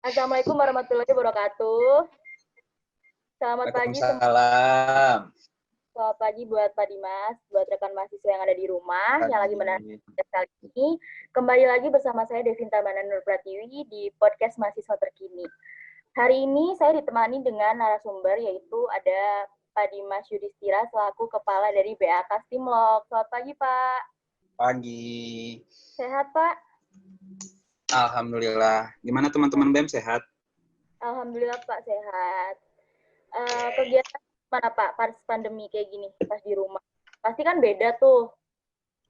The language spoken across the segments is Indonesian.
Assalamualaikum warahmatullahi wabarakatuh. Selamat pagi semua. Waalaikumsalam. Selamat pagi buat Pak Dimas, buat rekan mahasiswa yang ada di rumah, yang lagi menonton kali ini. Kembali lagi bersama saya Devinta Mana Nur Pratiwi di podcast Mahasiswa Terkini. Hari ini saya ditemani dengan narasumber, yaitu ada Pak Dimas Yudhistira selaku Kepala dari BAK Stimlok. Selamat pagi, Pak. Pagi. Sehat, Pak? Alhamdulillah. Gimana teman-teman BEM, sehat? Alhamdulillah, Pak, sehat. Kegiatan mana, Pak, pas pandemi kayak gini, pas di rumah? Pasti kan beda tuh.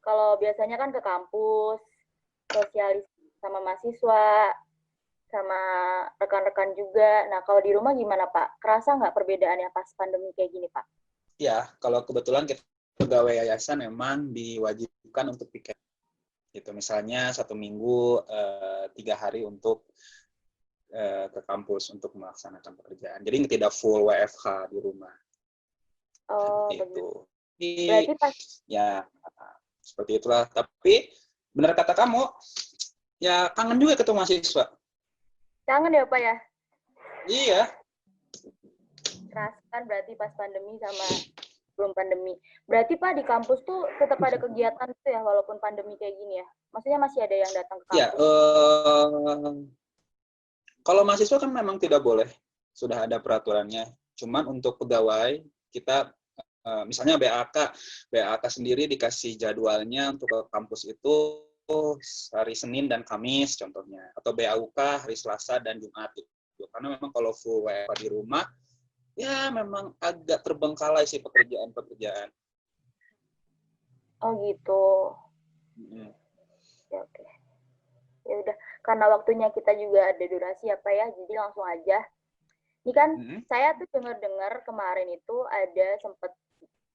Kalau biasanya kan ke kampus, sosialis sama mahasiswa, sama rekan-rekan juga. Nah, kalau di rumah gimana, Pak? Kerasa nggak perbedaannya pas pandemi kayak gini, Pak? Ya, kalau kebetulan kita pegawai yayasan memang diwajibkan untuk piket. Gitu. Misalnya 1 minggu 3 hari untuk ke kampus untuk melaksanakan pekerjaan. Jadi tidak full WFH di rumah. Oh, itu. Berarti pas Ya, seperti itulah. Tapi benar kata kamu, ya kangen juga ketemu mahasiswa. kangen ya, Pak, ya? Iya. Kerasa kan berarti pas pandemi sama belum pandemi. Berarti, Pak, di kampus tuh tetap ada kegiatan tuh ya, walaupun pandemi kayak gini ya? Maksudnya masih ada yang datang ke Ya, kampus? kalau mahasiswa kan memang tidak boleh, sudah ada peraturannya. Cuman untuk pegawai, kita misalnya BAK sendiri dikasih jadwalnya untuk ke kampus itu hari Senin dan Kamis contohnya, atau BAUK hari Selasa dan Jumat. Karena memang kalau full WFH di rumah, ya memang agak terbengkalai sih pekerjaan-pekerjaan. Oh gitu. Ya, oke. Ya udah, karena waktunya kita juga ada durasi apa ya, jadi langsung aja. Ini kan saya tuh dengar kemarin itu sempat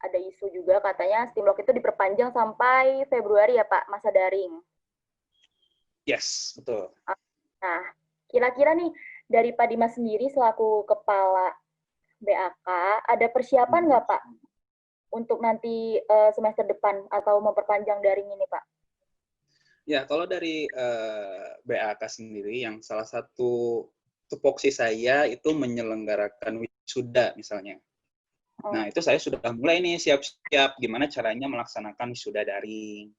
ada isu juga katanya Stimlok itu diperpanjang sampai Februari ya, Pak, masa daring. Yes, betul. Nah, kira-kira nih dari Pak Dimas sendiri selaku kepala BAK, ada persiapan nggak, Pak, untuk nanti semester depan atau memperpanjang daring ini, Pak? Ya, kalau dari BAK sendiri, yang salah satu tupoksi saya itu menyelenggarakan wisuda misalnya. Nah, itu saya sudah mulai nih siap-siap gimana caranya melaksanakan wisuda daring.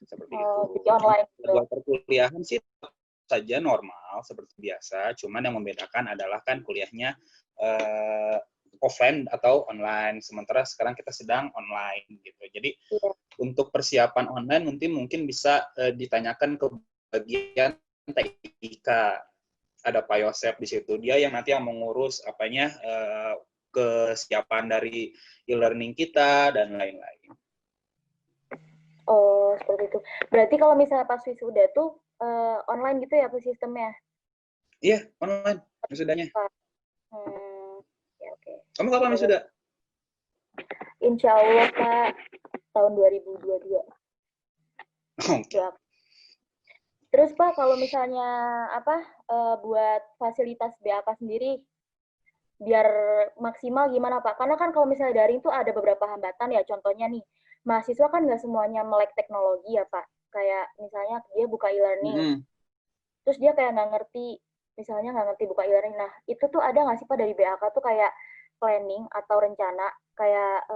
Seperti itu. Jadi online gitu. Jadwal perkuliahan sih saja normal seperti biasa, cuman yang membedakan adalah kan kuliahnya offline atau online, sementara sekarang kita sedang online gitu. Jadi untuk persiapan online mungkin bisa ditanyakan ke bagian TIK. Ada Pak Yosep di situ, dia yang nanti yang mengurus kesiapan dari e-learning kita dan lain-lain. Oh, seperti itu. Berarti kalau misalnya pas wisuda tuh online gitu ya sistemnya? Iya, online wisudanya. Ya, oke. Kamu kapan wisuda? Insya Allah, Pak, tahun 2022. Okay. Terus, Pak, kalau misalnya buat fasilitas BAK sendiri biar maksimal gimana, Pak? Karena kan kalau misalnya daring tuh ada beberapa hambatan ya. Contohnya nih, mahasiswa kan nggak semuanya melek teknologi ya, Pak. Kayak misalnya dia buka e-learning, terus dia kayak nggak ngerti buka e-learning. Nah, itu tuh ada nggak sih, Pak, dari BAK tuh kayak planning atau rencana kayak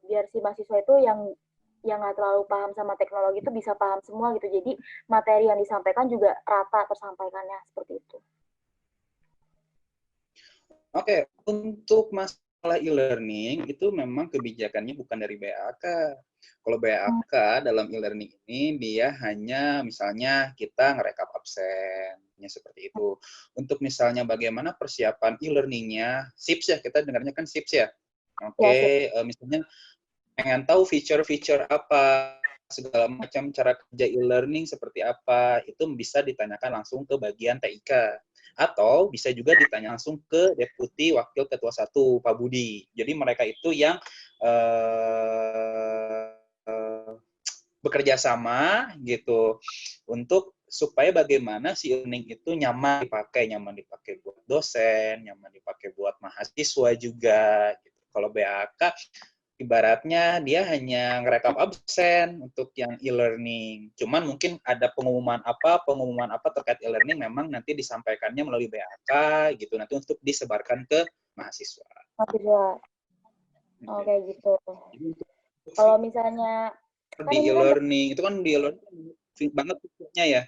biar si mahasiswa itu yang nggak terlalu paham sama teknologi itu bisa paham semua gitu. Jadi materi yang disampaikan juga rata tersampaikannya seperti itu. Oke, untuk masalah e-learning itu memang kebijakannya bukan dari BAK. Kalau BAK dalam e-learning ini dia hanya misalnya kita ngerekap absennya seperti itu. Untuk misalnya bagaimana persiapan e-learningnya, SIPS ya, kita dengarnya kan SIPS ya. Oke, misalnya pengen tahu feature-feature apa, segala macam cara kerja e-learning seperti apa, itu bisa ditanyakan langsung ke bagian TIK. Atau bisa juga ditanya langsung ke Deputi Wakil Ketua 1, Pak Budi. Jadi mereka itu yang bekerja sama gitu untuk supaya bagaimana si e-learning itu nyaman dipakai buat dosen, nyaman dipakai buat mahasiswa juga. Gitu. Kalau BAK ibaratnya dia hanya ngerekap absen untuk yang e-learning. Cuman mungkin ada pengumuman apa terkait e-learning memang nanti disampaikannya melalui BAK gitu, nanti untuk disebarkan ke mahasiswa. Mahasiswa. Oh, Oke. kayak gitu. Jadi untuk Kalau misalnya kan di ini kan e-learning itu kan di e-learning banget bentuknya ya.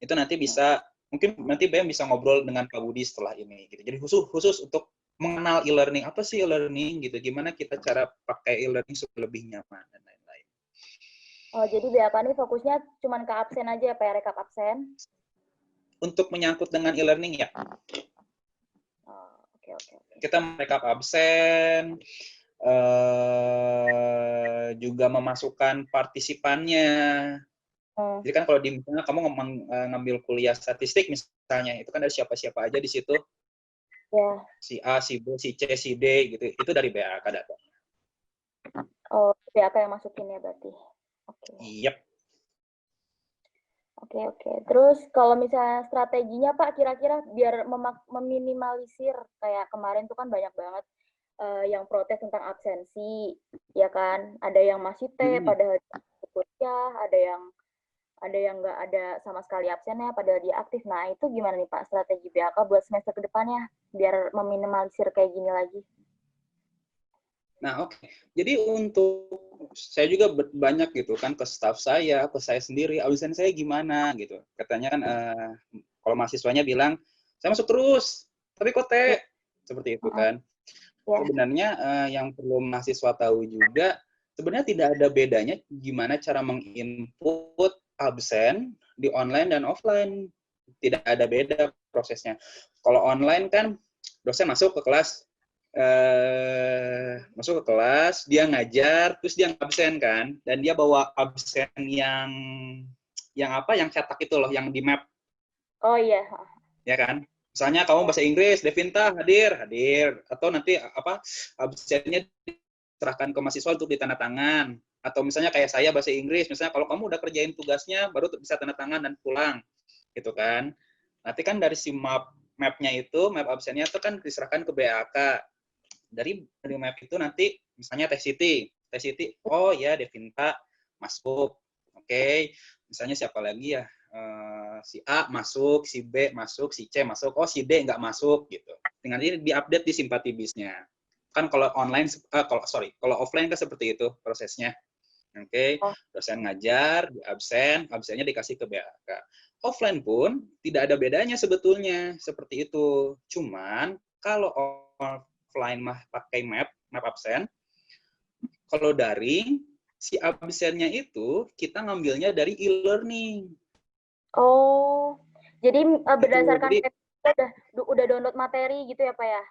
Itu nanti bisa mungkin nanti BM bisa ngobrol dengan Pak Budi setelah ini gitu. Jadi khusus untuk mengenal e-learning, apa sih e-learning gitu, gimana kita cara pakai e-learning supaya lebih nyaman dan lain-lain. oh, jadi BAK ini fokusnya cuma ke absen aja ya, Pak, ya, rekap absen. Untuk menyangkut dengan e-learning ya, Oh, oke. kita merekap absen, juga memasukkan partisipannya. Hmm, Jadi kan kalau di misalnya kamu ngambil kuliah statistik misalnya, itu kan ada siapa-siapa aja di situ, ya. si A, si B, si C, si D gitu. Itu dari BAK data. Oh, BAK yang masukin ya berarti. Oke. Yep. Oke. Terus kalau misalnya strateginya Pak, kira-kira biar meminimalisir kayak kemarin tuh kan banyak banget yang protes tentang absensi, ya kan? Ada yang masih T padahal kuliah, ada yang nggak ada sama sekali absennya padahal dia aktif. Nah, itu gimana nih Pak strategi BAK buat semester kedepannya biar meminimalisir kayak gini lagi? Nah, oke. Jadi untuk saya juga banyak gitu kan ke staff saya, ke saya sendiri, absen saya gimana gitu. Katanya kan kalau mahasiswanya bilang, saya masuk terus, tapi kok Ya, seperti itu kan. ya. Sebenarnya yang perlu mahasiswa tahu juga, sebenarnya tidak ada bedanya gimana cara menginput absen di online dan offline. Tidak ada beda prosesnya. Kalau online kan dosen masuk ke kelas, dia ngajar, terus dia absen kan, dan dia bawa absen yang cetak itu loh, yang di map, Oh iya. ya kan? Misalnya kamu Ya. bahasa Inggris, Devinta hadir, atau nanti absennya diserahkan ke mahasiswa untuk ditandatangan, atau misalnya kayak saya bahasa Inggris, misalnya kalau kamu udah kerjain tugasnya, baru bisa tanda tangan dan pulang, gitu kan? Nanti kan dari si map-nya itu, map absennya itu kan diserahkan ke BAK. Dari map itu nanti misalnya Teh Siti, oh ya Devinta masuk, oke. Misalnya siapa lagi ya, si A masuk, si B masuk, si C masuk, oh si D nggak masuk gitu. Dengan ini diupdate di simpati bisnya. Kan kalau online, kalau offline kan seperti itu prosesnya. Oke, Oh, dosen ngajar, di absennya dikasih ke BAK. Offline pun tidak ada bedanya sebetulnya seperti itu. Cuman kalau offline mah pakai map absen. Kalau daring, si absennya itu kita ngambilnya dari e-learning. oh. Jadi Gitu. berdasarkan Jadi udah download materi gitu ya Pak ya?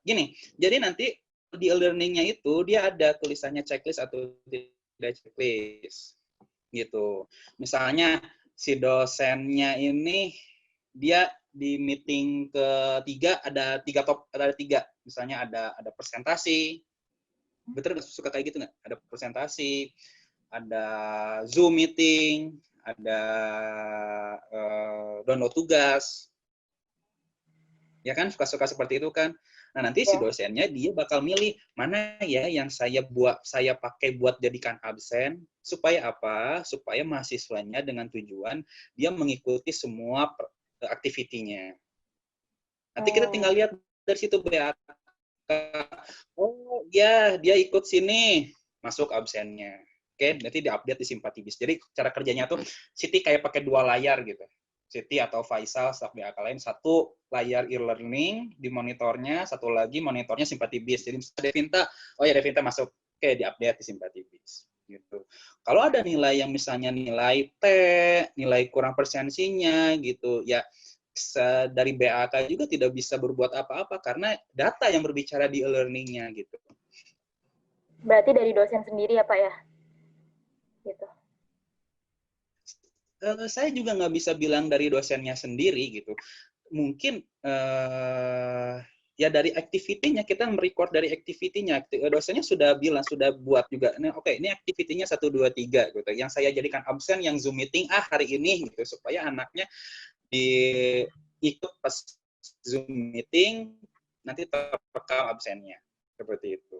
gini, jadi nanti di e-learningnya itu dia ada tulisannya checklist atau tidak checklist. Gitu. Misalnya si dosennya ini dia di meeting ketiga ada tiga, misalnya ada presentasi, betul suka kayak gitu nggak? Ada presentasi, ada Zoom meeting, ada download tugas, ya kan suka-suka seperti itu kan. Nah nanti si Ya. dosennya dia bakal milih mana ya yang saya pakai buat jadikan absen supaya apa? Supaya mahasiswanya dengan tujuan dia mengikuti semua aktivitinya. Nanti kita tinggal lihat dari situ BAK. Oh ya dia ikut sini masuk absennya. Oke, nanti diupdate di Simpatibis. Jadi cara kerjanya tuh Siti kayak pakai dua layar gitu. Siti atau Faisal staf BAK lain, satu layar e-learning di monitornya, satu lagi monitornya Simpatibis. Jadi misalnya Devinta, oh ya Devinta masuk, oke diupdate di Simpatibis. Gitu. Kalau ada nilai yang misalnya nilai T, nilai kurang persensinya gitu, ya dari BAK juga tidak bisa berbuat apa-apa karena data yang berbicara di e-learning-nya gitu. Berarti dari dosen sendiri ya Pak ya? Gitu. Saya juga nggak bisa bilang dari dosennya sendiri gitu. Mungkin ya dari activity-nya kita merecord dari activity-nya. Dosennya sudah bilang, sudah buat juga. Nah, oke, ini activity-nya 1 2 3 gitu. Yang saya jadikan absen yang Zoom meeting hari ini gitu supaya anaknya ikut pas Zoom meeting nanti terekam absennya. seperti itu.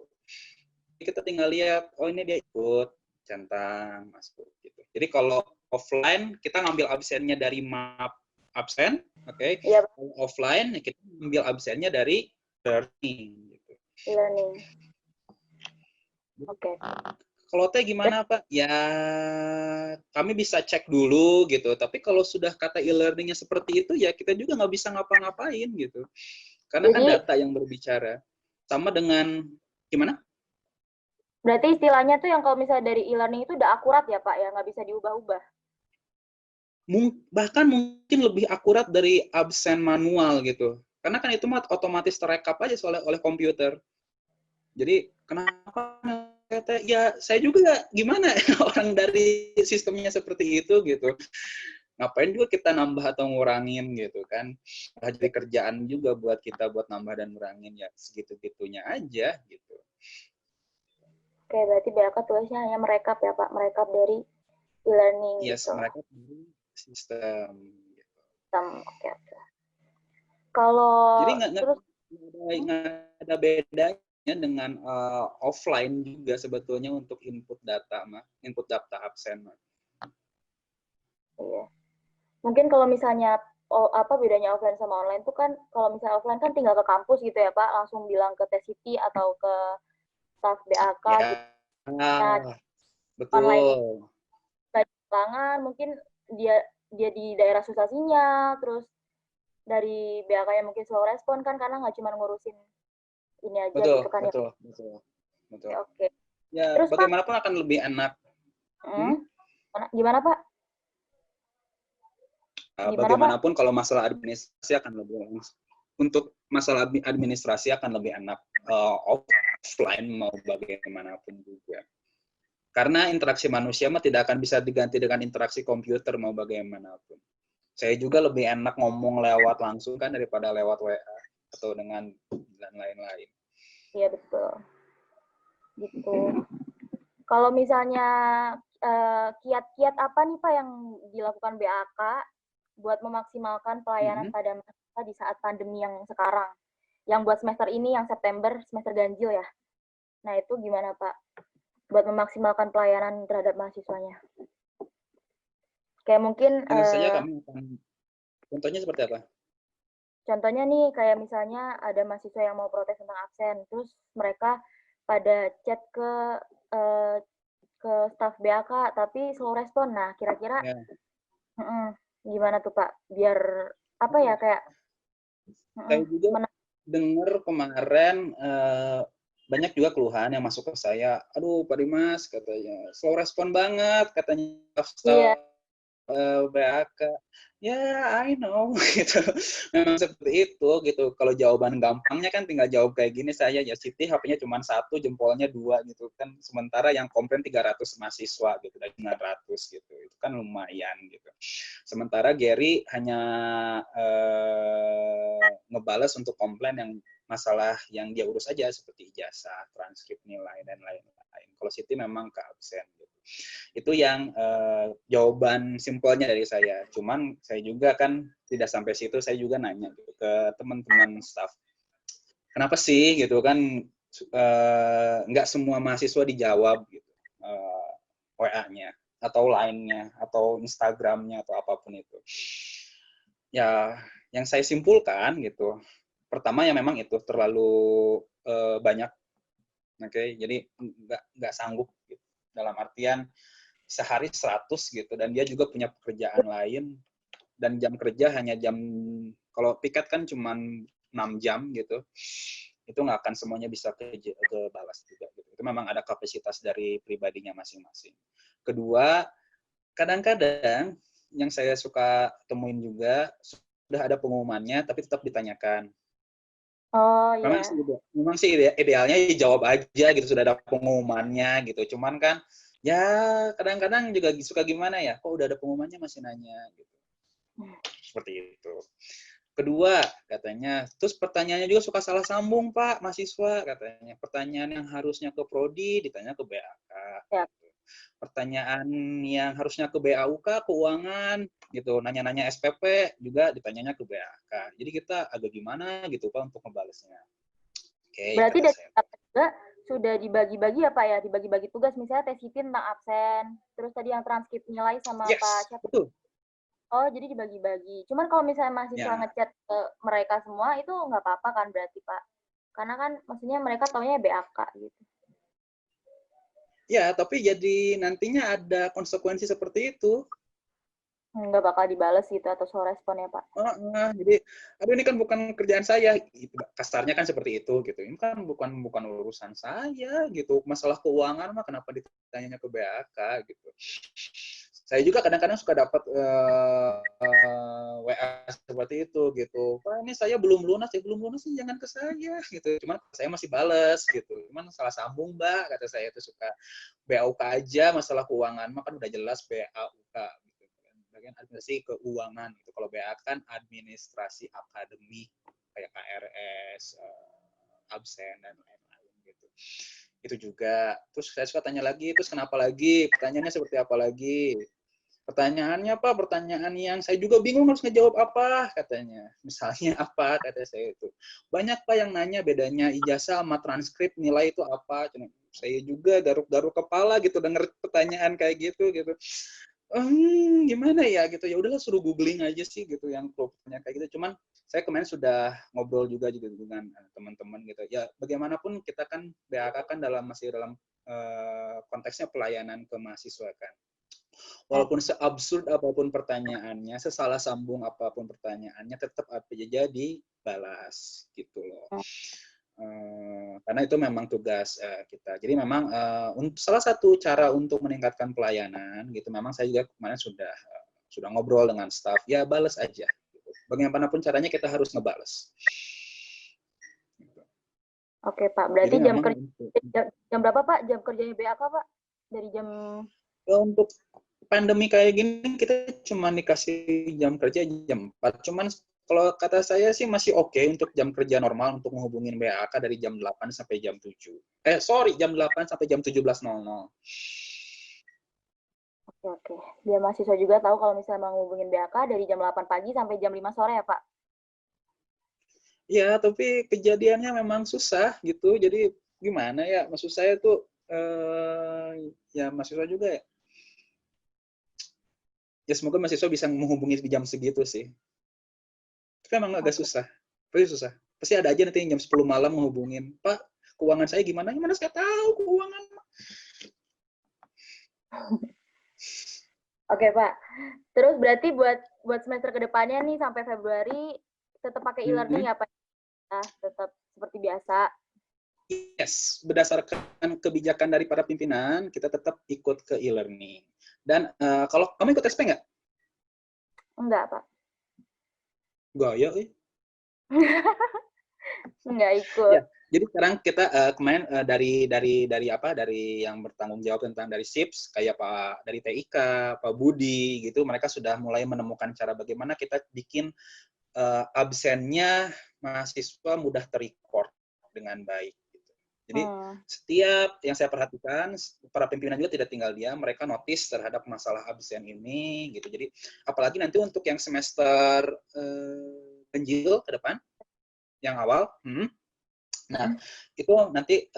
Jadi kita tinggal lihat, oh ini dia ikut, centang, masuk gitu. Jadi kalau offline kita ngambil absennya dari map absen, oke. Iya, Kalau offline kita ngambil absennya dari learning gitu. learning. Oke. Kalau teh gimana Pak? Ya kami bisa cek dulu gitu. Tapi kalau sudah kata e-learningnya seperti itu ya kita juga nggak bisa ngapa-ngapain gitu. Karena kan Jadi data yang berbicara. Sama dengan gimana? berarti istilahnya tuh yang kalau misalnya dari e-learning itu udah akurat ya Pak ya, nggak bisa diubah-ubah. Bahkan mungkin lebih akurat dari absen manual gitu. Karena kan itu mah otomatis terekap aja oleh komputer. Jadi kenapa ya saya juga gimana orang dari sistemnya seperti itu gitu. Ngapain juga kita nambah atau ngurangin gitu kan. Jadi kerjaan juga buat kita buat nambah dan ngurangin ya segitu-gitunya aja gitu. Oke, berarti BAK tulisnya hanya merekap ya Pak, merekap dari e-learning Yes, gitu. mereka punya sistem gitu. Oke, oke. Kalau Jadi terus nggak ada bedanya dengan offline juga sebetulnya untuk input data mah, input data absen mah. iya. Mungkin kalau misalnya apa bedanya offline sama online tuh kan kalau misalnya offline kan tinggal ke kampus gitu ya Pak, langsung bilang ke T-City atau ke staf BAK gitu. Ya, Nah, online ini betul. banyak kalangan, mungkin dia dia di daerah susah sinyal, terus dari BAK-nya mungkin slow respon kan karena nggak cuma ngurusin ini aja Betul, gitu kan ya. betul, betul. Betul. Oke, oke. Ya, Terus Pak, bagaimanapun akan lebih enak. Hmm? gimana Pak? Gimana Pak? Bagaimanapun kalau masalah administrasi akan lebih untuk masalah administrasi akan lebih enak offline mau bagaimanapun juga. Karena interaksi manusia mah tidak akan bisa diganti dengan interaksi komputer mau bagaimanapun. Saya juga lebih enak ngomong lewat langsung kan daripada lewat WA atau dengan dan lain-lain. Iya betul. Gitu. Kalau misalnya kiat-kiat apa nih Pak yang dilakukan BAK buat memaksimalkan pelayanan pada mahasiswa di saat pandemi yang sekarang? Yang buat semester ini, yang September, semester ganjil ya. Nah itu gimana Pak? Buat memaksimalkan pelayanan terhadap mahasiswanya. Kayak mungkin, Tentu saja kami akan, contohnya seperti apa? contohnya nih kayak misalnya ada mahasiswa yang mau protes tentang absen, terus mereka pada chat ke staf BAK tapi slow respon. Nah, kira-kira Ya. gimana tuh Pak? Biar apa ya kayak Saya juga dengar kemarin banyak juga keluhan yang masuk ke saya. Aduh, Pak Dimas katanya slow respon banget katanya iya, staff BAK. Ya, I know gitu. Memang seperti itu gitu. Kalau jawaban gampangnya kan tinggal jawab kayak gini saya ya Siti HP-nya cuma 1, jempolnya 2 gitu kan. Sementara yang komplain 300 mahasiswa gitu dari 900 gitu. Itu kan lumayan gitu. Sementara Gary hanya ngebales untuk komplain yang masalah yang dia urus aja seperti ijazah, transkrip nilai dan lain-lain. Kalau Siti memang ke absen gitu. Itu yang jawaban simpelnya dari saya. Cuman saya juga kan tidak sampai situ, saya juga nanya gitu, ke teman-teman staff. Kenapa sih gitu kan nggak semua mahasiswa dijawab gitu WA-nya atau line-nya atau Instagram-nya atau apapun itu. Ya, yang saya simpulkan gitu. Pertama ya memang itu terlalu banyak. Oke, jadi nggak sanggup gitu. Dalam artian sehari 100 gitu dan dia juga punya pekerjaan lain dan jam kerja hanya jam kalau piket kan cuma 6 jam gitu itu nggak akan semuanya bisa ke balas juga gitu. Itu memang ada kapasitas dari pribadinya masing-masing. Kedua, kadang-kadang yang saya suka temuin juga sudah ada pengumumannya tapi tetap ditanyakan. oh iya, Memang sih idealnya dijawab aja gitu sudah ada pengumumannya gitu. Cuman kan ya kadang-kadang juga suka gimana ya, kok udah ada pengumumannya masih nanya gitu. Seperti itu. Kedua, katanya, terus pertanyaannya juga suka salah sambung, Pak, mahasiswa, katanya. Pertanyaan yang harusnya ke Prodi, ditanya ke BAK. ya. Gitu. Pertanyaan yang harusnya ke BAUK, keuangan, gitu. Nanya-nanya SPP, juga ditanyanya ke BAK. Jadi kita agak gimana gitu, Pak, untuk ngebalesnya. Oke, Berarti kata dari saya. juga sudah dibagi-bagi ya Pak ya, dibagi-bagi tugas, misalnya tes IT tentang absen, terus tadi yang transkrip nilai sama Pak Yes, siapa? betul. Oh, jadi dibagi-bagi. Cuman kalau misalnya mahasiswa Ya, ngechat ke mereka semua itu nggak apa-apa kan berarti Pak? Karena kan maksudnya mereka taunya BAK gitu. ya, tapi jadi nantinya ada konsekuensi seperti itu. Nggak bakal dibales gitu atau soal respon ya Pak? Jadi, aduh ini kan bukan kerjaan saya, gitu. Kasarnya kan seperti itu, gitu. Ini kan bukan urusan saya, gitu. Masalah keuangan mah kenapa ditanyanya ke BAK, gitu. Saya juga kadang-kadang suka dapat WA seperti itu, gitu. Pak, ini saya belum lunas sih, jangan ke saya, gitu. Cuman saya masih bales, gitu. Cuman salah sambung, Mbak, kata saya itu suka BAUK aja, masalah keuangan mah kan udah jelas BAUK, bagian administrasi keuangan gitu. Kalau BA kan administrasi akademik kayak KRS, absen dan lain-lain gitu. Itu juga. Terus saya suka tanya lagi, terus kenapa lagi? Pertanyaannya seperti apa lagi? Pertanyaannya Pak, pertanyaan yang saya juga bingung harus ngejawab apa katanya. Misalnya apa kata saya itu. Banyak Pak yang nanya bedanya ijazah sama transkrip nilai itu apa. Saya juga garuk-garuk kepala gitu denger pertanyaan kayak gitu gitu. Gimana ya gitu, ya udahlah suruh googling aja sih gitu yang profilnya kayak gitu. Cuman saya kemarin sudah ngobrol juga gitu dengan teman-teman gitu ya, bagaimanapun kita kan BAK kan masih dalam konteksnya pelayanan ke mahasiswa kan, walaupun seabsurd apapun pertanyaannya, sesalah sambung apapun pertanyaannya, tetap apa jadi balas gitu loh. Karena itu memang tugas kita. Jadi memang salah satu cara untuk meningkatkan pelayanan gitu, memang saya juga kemarin sudah ngobrol dengan staff, ya balas aja. Gitu. Bagaimanapun caranya kita harus ngebales. Gitu. Oke Pak, berarti Jadi jam memang kerja jam berapa Pak? Jam kerjanya BAK Pak? Dari jam untuk pandemi kayak gini kita cuma dikasih jam kerja jam 4. Cuman kalau kata saya sih masih oke untuk jam kerja normal untuk menghubungin BAK dari jam 8 sampai jam 7. Jam 8 sampai jam 17.00. Oke. Biar mahasiswa juga tahu kalau misalnya mau ngubungin BAK dari jam 8 pagi sampai jam 5 sore ya Pak? Ya, tapi kejadiannya memang susah gitu. Jadi gimana ya? Maksud saya tuh ya mahasiswa juga ya. Ya semoga mahasiswa bisa menghubungi di jam segitu sih. Tapi memang agak Oke. susah. Pasti susah. Pasti ada aja nanti yang jam 10 malam menghubungin. Pak, keuangan saya gimana? Gimana saya tahu keuangan? Oke Pak. Terus berarti buat semester kedepannya nih sampai Februari tetap pakai e-learning ya Pak? Tetap seperti biasa. Yes, berdasarkan kebijakan dari para pimpinan, kita tetap ikut ke e-learning. Dan kalau kamu ikut SP nggak? Enggak Pak. Gaya, Enggak ikut. Ya, jadi sekarang kita kemarin dari yang bertanggung jawab tentang dari SIPS kayak Pak dari TIK, Pak Budi gitu, mereka sudah mulai menemukan cara bagaimana kita bikin absennya mahasiswa mudah terrecord dengan baik. Gitu. Jadi setiap yang saya perhatikan, para pimpinan juga tidak tinggal diam, mereka notice terhadap masalah absen ini, gitu. Jadi apalagi nanti untuk yang semester ganjil ke depan, yang awal. Nah, itu nanti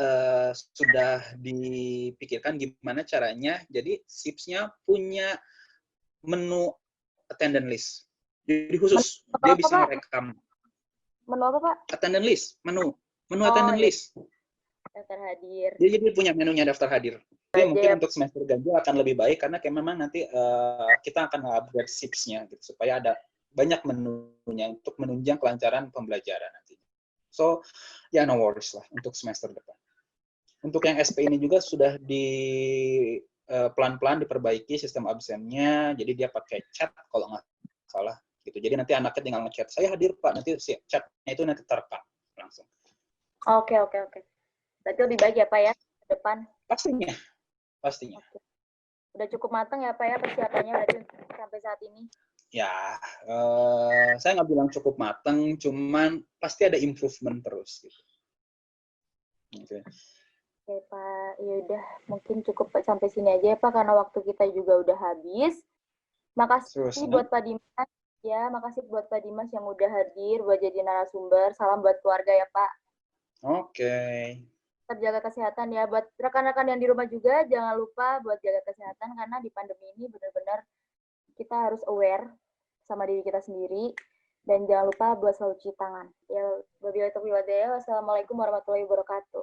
sudah dipikirkan gimana caranya. Jadi SIPS-nya punya menu attendance list. Jadi khusus dia Apa bisa Pak? ngerekam Menu apa Pak? attendance list, menu Oh attendance ya, list. daftar hadir. Jadi dia punya menunya daftar hadir. Jadi Aja ya. mungkin untuk semester ganjil akan lebih baik karena kayak memang nanti kita akan upgrade SIPS-nya gitu supaya ada banyak menunya untuk menunjang kelancaran pembelajaran nanti. So, ya no worries lah untuk semester depan. Untuk yang SP ini juga sudah pelan-pelan diperbaiki sistem absennya, jadi dia pakai chat kalau nggak salah gitu. Jadi nanti anaknya tinggal ngechat, saya hadir Pak, nanti si chatnya itu nanti terekam langsung. Oke. Berarti lebih baik ya Pak ya ke depan. Pastinya. Oke. Udah cukup matang ya Pak ya persiapannya berarti sampai saat ini? Ya, saya nggak bilang cukup matang, cuman pasti ada improvement terus gitu. Okay. Oke Pak, ya udah mungkin cukup sampai sini aja ya Pak karena waktu kita juga udah habis. Makasih buat Pak Dimas ya, makasih buat Pak Dimas yang udah hadir buat jadi narasumber. Salam buat keluarga ya Pak. Oke. tetap jaga kesehatan ya. Buat rekan-rekan yang di rumah juga, jangan lupa buat jaga kesehatan karena di pandemi ini benar-benar kita harus aware sama diri kita sendiri. Dan jangan lupa buat selalu cuci tangan. Ya, wabillahi taufiq wal hidayah. Wassalamualaikum warahmatullahi wabarakatuh.